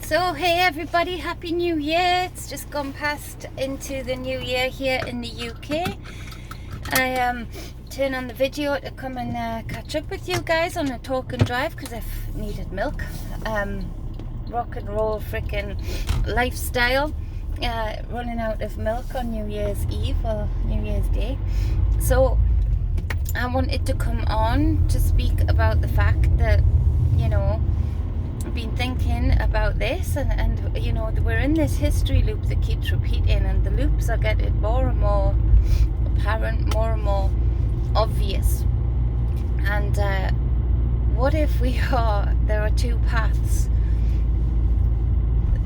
So hey everybody, happy new year. It's just gone past into the new year here in the UK. I turned on the video to come and catch up with you guys on a talk and drive because I've needed milk. Rock and roll freaking lifestyle, running out of milk on New Year's Eve or New Year's Day. So I wanted to come on to speak about the fact that, you know, I've been thinking about this and you know, we're in this history loop that keeps repeating, and the loops are getting more and more apparent, more and more obvious. And what if there are two paths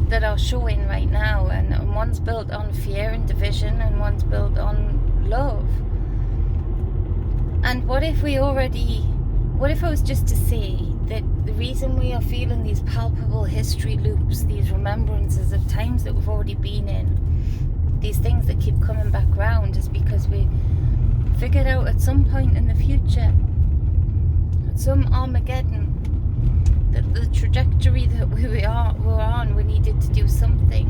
that are showing right now, and one's built on fear and division and one's built on love? And what if I was just to say that the reason we are feeling these palpable history loops, these remembrances of times that we've already been in, these things that keep coming back round, is because we figured out at some point in the future, at some Armageddon, that the trajectory that we were on, we needed to do something,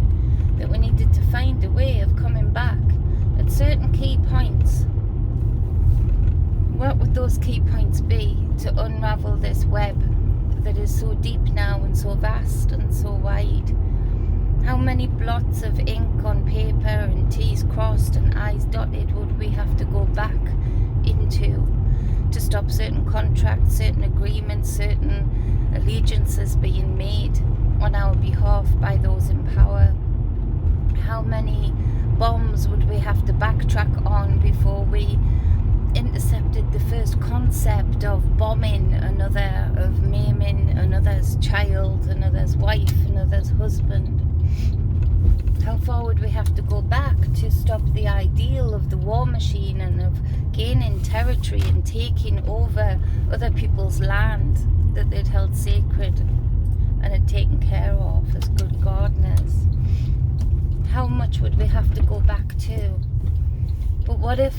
that we needed to find a way of coming back at certain key points. What would those key points be to unravel this web that is so deep now and so vast and so wide? How many blots of ink on paper and T's crossed and I's dotted would we have to go back into to stop certain contracts, certain agreements, certain allegiances being made on our behalf by those in power? How many bombs would we have to backtrack on before we intercepted the first concept of bombing another, of maiming another's child, another's wife, another's husband? How far would we have to go back to stop the ideal of the war machine and of gaining territory and taking over other people's land that they'd held sacred and had taken care of as good gardeners? How much would we have to go back to? But what if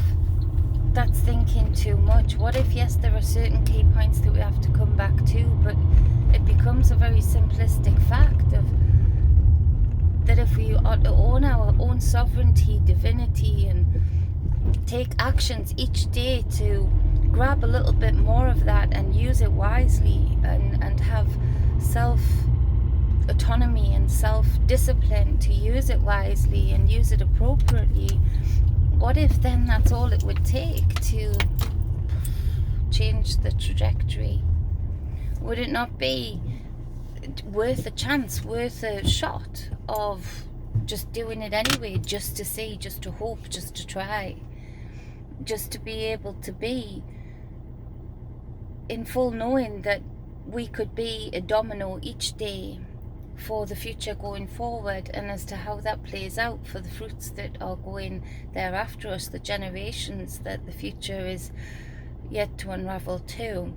that's thinking too much? What if, yes, there are certain key points that we have to come back to, but it becomes a very simplistic fact of that if we are to own our own sovereignty, divinity, and take actions each day to grab a little bit more of that and use it wisely, and have self-autonomy and self-discipline to use it wisely and use it appropriately, what if then that's all it would take to change the trajectory? Would it not be worth a chance, worth a shot of just doing it anyway, just to see, just to hope, just to try, just to be able to be in full knowing that we could be a domino each day for the future going forward, and as to how that plays out for the fruits that are going thereafter us, the generations that the future is yet to unravel too?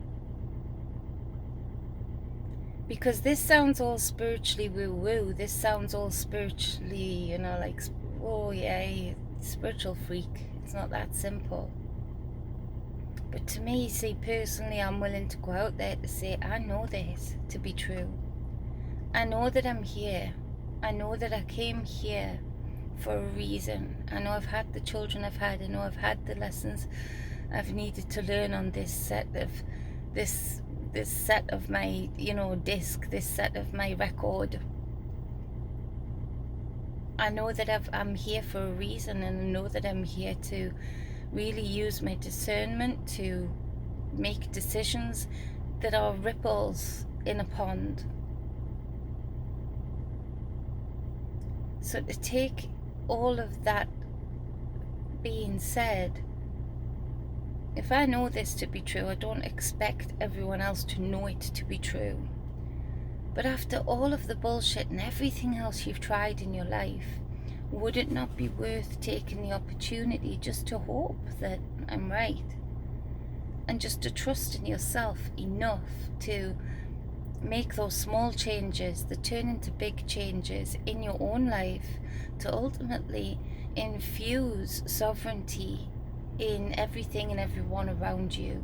Because this sounds all spiritually woo-woo, this sounds all spiritually, you know, like, oh yeah, spiritual freak. It's not that simple. But to me, see, personally, I'm willing to go out there to say, I know this to be true. I know that I'm here. I know that I came here for a reason. I know I've had the children I've had. I know I've had the lessons I've needed to learn on this set of my, you know, disc, this set of my record. I know that I'm here for a reason, and I know that I'm here to really use my discernment to make decisions that are ripples in a pond. So to take all of that being said, if I know this to be true, I don't expect everyone else to know it to be true. But after all of the bullshit and everything else you've tried in your life, would it not be worth taking the opportunity just to hope that I'm right? And just to trust in yourself enough to make those small changes that turn into big changes in your own life, to ultimately infuse sovereignty in everything and everyone around you.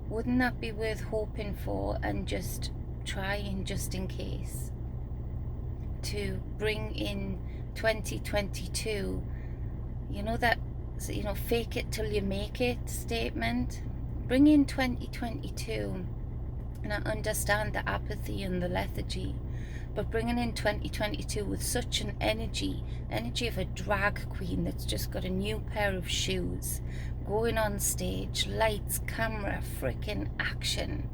Wouldn't that be worth hoping for and just trying, just in case, to bring in 2022, that, fake it till you make it statement. Bring in 2022, and I understand the apathy and the lethargy, but bringing in 2022 with such an energy of a drag queen that's just got a new pair of shoes, going on stage, lights, camera, freaking action.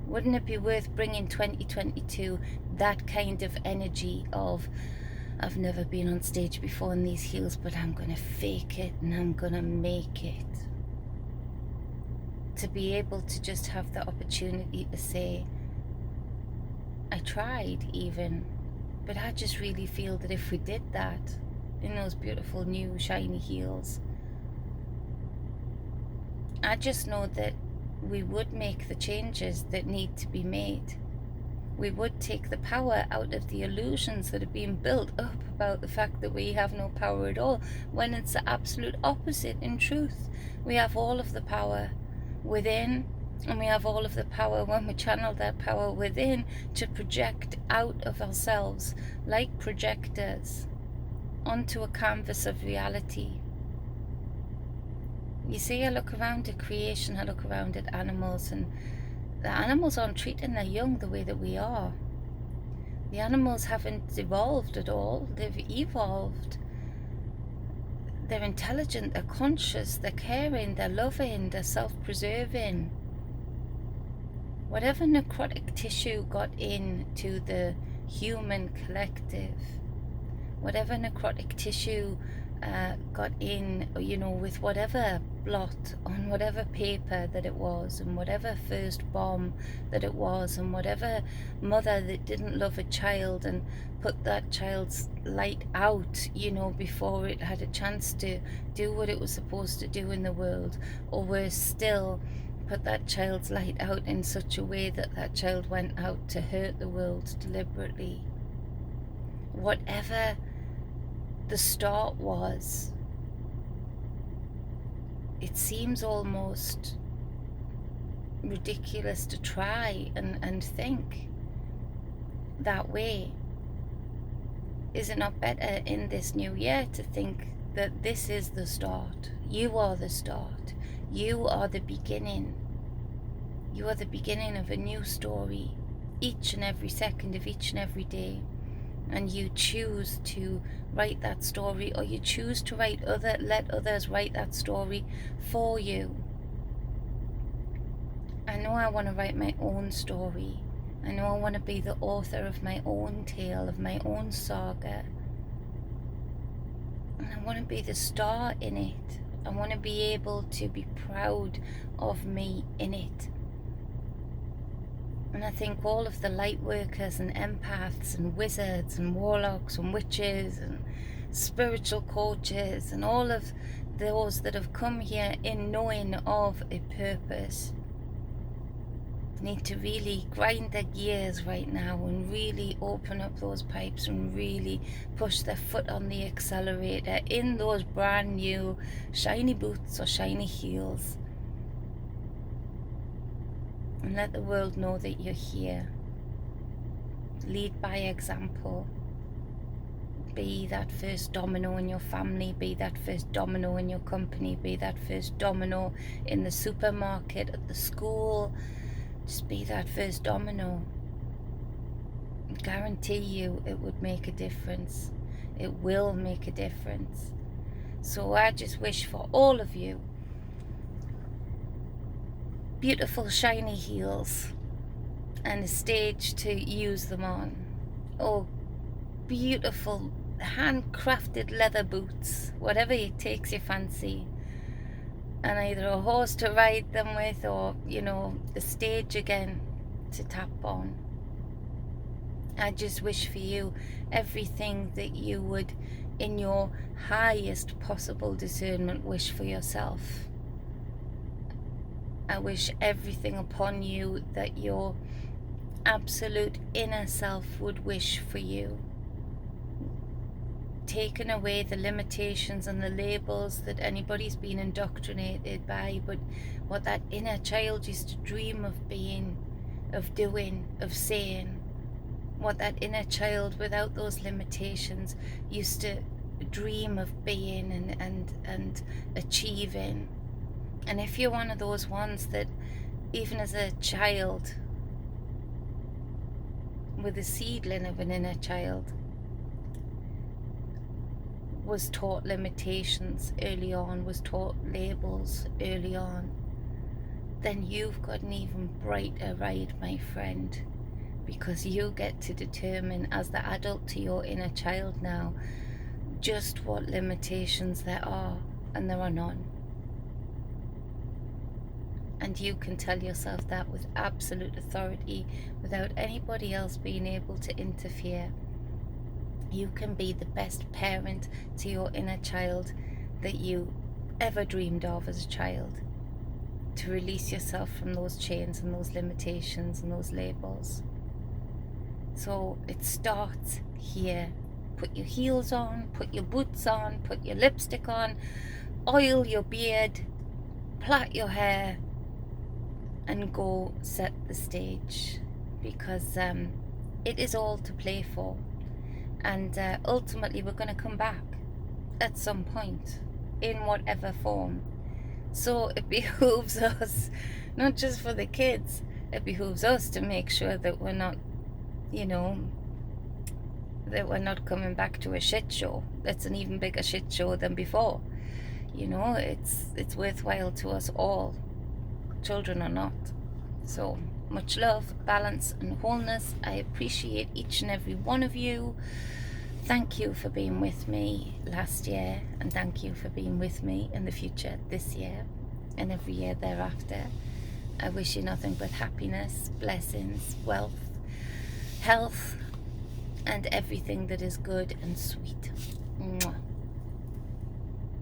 Wouldn't it be worth bringing 2022 that kind of energy of, I've never been on stage before in these heels, but I'm gonna fake it and I'm gonna make it. To be able to just have the opportunity to say, I tried even, but I just really feel that if we did that in those beautiful new shiny heels, I just know that we would make the changes that need to be made. We would take the power out of the illusions that are being built up about the fact that we have no power at all, when it's the absolute opposite in truth. We have all of the power within, and we have all of the power when we channel that power within to project out of ourselves like projectors onto a canvas of reality. You see, I look around at creation, I look around at animals, and the animals aren't treating their young the way that we are. The animals haven't evolved at all. They've evolved. They're intelligent, they're conscious, they're caring, they're loving, they're self-preserving. Whatever necrotic tissue got into the human collective, whatever necrotic tissue got in, with whatever blot on whatever paper that it was, and whatever first bomb that it was, and whatever mother that didn't love a child and put that child's light out, before it had a chance to do what it was supposed to do in the world, or worse still, put that child's light out in such a way that that child went out to hurt the world deliberately. Whatever the start was, it seems almost ridiculous to try and think that way. Is it not better in this new year to think that this is the start? You are the start. You are the beginning. You are the beginning of a new story each and every second of each and every day. And you choose to write that story, or you choose to let others write that story for you. I know I want to write my own story. I know I want to be the author of my own tale, of my own saga. And I want to be the star in it. I want to be able to be proud of me in it. And I think all of the light workers and empaths and wizards and warlocks and witches and spiritual coaches and all of those that have come here in knowing of a purpose need to really grind their gears right now and really open up those pipes and really push their foot on the accelerator in those brand new shiny boots or shiny heels, and let the world know that you're here. Lead by example. Be that first domino in your family, be that first domino in your company, be that first domino in the supermarket, at the school. Just be that first domino. I guarantee you it would make a difference. It will make a difference. So I just wish for all of you beautiful shiny heels and a stage to use them on. Oh, beautiful handcrafted leather boots, whatever it takes your fancy, and either a horse to ride them with, or the stage again to tap on. I just wish for you everything that you would, in your highest possible discernment, wish for yourself. I wish everything upon you that your absolute inner self would wish for you. Taken away the limitations and the labels that anybody's been indoctrinated by, but what that inner child used to dream of being, of doing, of saying, what that inner child without those limitations used to dream of being and achieving. And if you're one of those ones that even as a child, with a seedling of an inner child, was taught limitations early on, was taught labels early on, then you've got an even brighter ride, my friend, because you get to determine as the adult to your inner child now just what limitations there are, and there are none. And you can tell yourself that with absolute authority without anybody else being able to interfere. You can be the best parent to your inner child that you ever dreamed of as a child, to release yourself from those chains and those limitations and those labels. So it starts here. Put your heels on, put your boots on, put your lipstick on, oil your beard, plait your hair, and go set the stage, because it is all to play for. And ultimately we're going to come back at some point in whatever form. So it behooves us, not just for the kids, it behooves us to make sure that we're not, that we're not coming back to a shit show that's an even bigger shit show than before. It's worthwhile to us all, children or not. So much love, balance and wholeness. I appreciate each and every one of you. Thank you for being with me last year, and thank you for being with me in the future this year and every year thereafter. I wish you nothing but happiness, blessings, wealth, health, and everything that is good and sweet.